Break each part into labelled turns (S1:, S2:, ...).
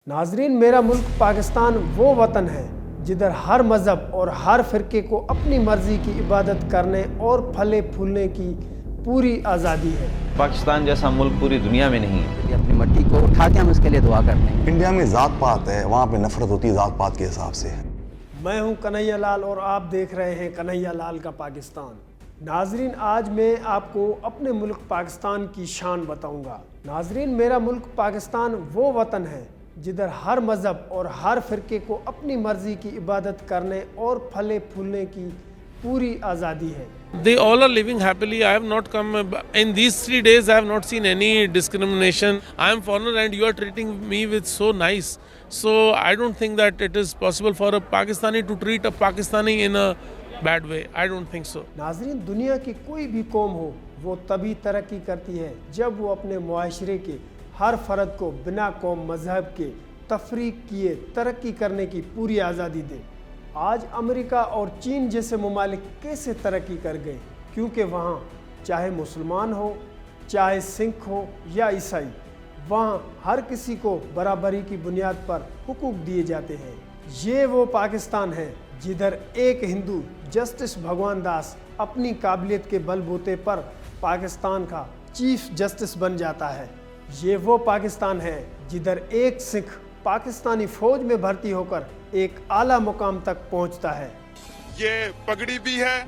S1: ناظرین، میرا ملک پاکستان وہ وطن ہے جدھر ہر مذہب اور ہر فرقے کو اپنی مرضی کی عبادت کرنے اور پھلے پھولنے کی پوری آزادی ہے۔
S2: پاکستان جیسا ملک پوری دنیا میں نہیں ہے۔
S3: اپنی مٹی کو اٹھا کے ہم اس کے لیے دعا کرتے ہیں۔
S4: انڈیا میں ذات پات ہے، وہاں پہ نفرت ہوتی ہے ذات پات کے حساب سے۔
S1: میں ہوں کنہیا لال اور آپ دیکھ رہے ہیں کنہیا لال کا پاکستان۔ ناظرین، آج میں آپ کو اپنے ملک پاکستان کی شان بتاؤں گا۔ ناظرین، میرا ملک پاکستان وہ وطن ہے جدھر ہر مذہب اور ہر فرقے کو اپنی مرضی کی عبادت کرنے اور پھلے پھولنے کی پوری آزادی ہے۔
S5: They all are living happily. I have not come in these 3 days. I have not seen any discrimination. I am foreigner and you are treating me with so nice. So I don't think that it is possible for a Pakistani to treat a Pakistani in a bad way. I don't think so.
S1: ناظرین، دنیا کی کوئی بھی قوم ہو وہ تبھی ترقی کرتی ہے جب وہ اپنے معاشرے کے ہر فرد کو بنا قوم مذہب کے تفریق کیے ترقی کرنے کی پوری آزادی دے۔ آج امریکہ اور چین جیسے ممالک کیسے ترقی کر گئے؟ کیونکہ وہاں چاہے مسلمان ہو، چاہے سکھ ہو یا عیسائی، وہاں ہر کسی کو برابری کی بنیاد پر حقوق دیے جاتے ہیں۔ یہ وہ پاکستان ہے جدھر ایک ہندو جسٹس بھگوان داس اپنی قابلیت کے بل بوتے پر پاکستان کا چیف جسٹس بن جاتا ہے۔ یہ وہ پاکستان ہے جدھر ایک سکھ پاکستانی فوج میں بھرتی ہو کر ایک اعلیٰ مقام تک پہنچتا ہے۔
S6: یہ پگڑی بھی ہے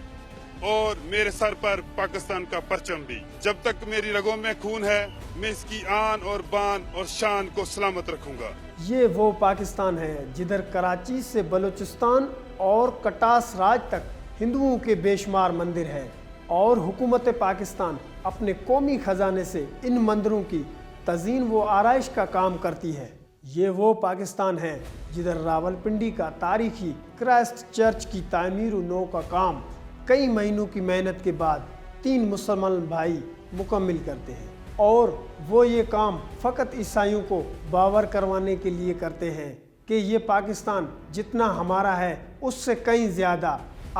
S6: اور میرے سر پر پاکستان کا پرچم بھی۔ جب تک میری رگوں میں خون ہے میں اس کی آن اور بان اور شان کو سلامت رکھوں گا۔
S1: یہ وہ پاکستان ہے جدھر کراچی سے بلوچستان اور کٹاس راج تک ہندوؤں کے بے شمار مندر ہیں، اور حکومت پاکستان اپنے قومی خزانے سے ان مندروں کی تزئین و آرائش کا کام کرتی ہے۔ یہ وہ پاکستان ہے جدھر راولپنڈی کا تاریخی کرائسٹ چرچ کی تعمیر و نو کا کام کئی مہینوں کی محنت کے بعد 3 مسلمان بھائی مکمل کرتے ہیں، اور وہ یہ کام فقط عیسائیوں کو باور کروانے کے لیے کرتے ہیں کہ یہ پاکستان جتنا ہمارا ہے اس سے کہیں زیادہ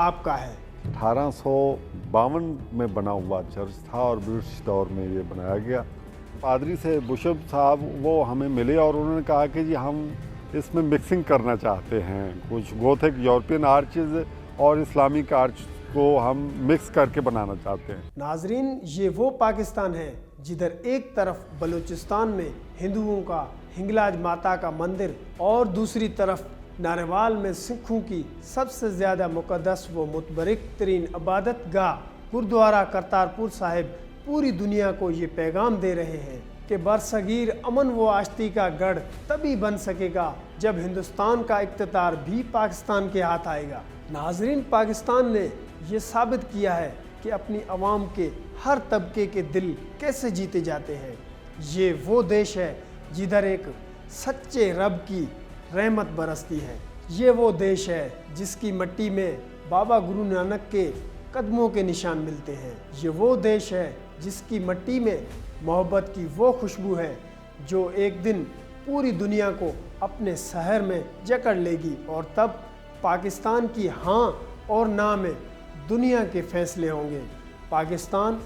S1: آپ کا ہے۔
S7: 1852 میں بنا ہوا چرچ تھا اور برٹش دور میں یہ بنایا گیا۔ پادری سے بشپ صاحب وہ ہمیں ملے اور انہوں نے کہا کہ جی ہم اس میں مکسنگ کرنا چاہتے ہیں، کچھ گوتھک یورپین آرچز اور اسلامک آرچ کو ہم مکس کر کے بنانا چاہتے ہیں۔
S1: ناظرین، یہ وہ پاکستان ہے جدھر ایک طرف بلوچستان میں ہندوؤں کا ہنگلاج ماتا کا مندر اور دوسری طرف ناروال میں سکھوں کی سب سے زیادہ مقدس و متبرک ترین عبادت گاہ گردوارہ کرتارپور صاحب پوری دنیا کو یہ پیغام دے رہے ہیں کہ برصغیر امن و آشتی کا گڑھ تبھی بن سکے گا جب ہندوستان کا اقتدار بھی پاکستان کے ہاتھ آئے گا۔ ناظرین، پاکستان نے یہ ثابت کیا ہے کہ اپنی عوام کے ہر طبقے کے دل کیسے جیتے جاتے ہیں۔ یہ وہ دیش ہے جدھر ایک سچے رب کی رحمت برستی ہے۔ یہ وہ دیش ہے جس کی مٹی میں بابا گرو نانک کے قدموں کے نشان ملتے ہیں۔ یہ وہ دیش ہے جس کی مٹی میں محبت کی وہ خوشبو ہے جو ایک دن پوری دنیا کو اپنے سحر میں جکڑ لے گی، اور تب پاکستان کی ہاں اور نہ میں دنیا کے فیصلے ہوں گے۔ پاکستان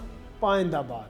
S1: پائندہ باد۔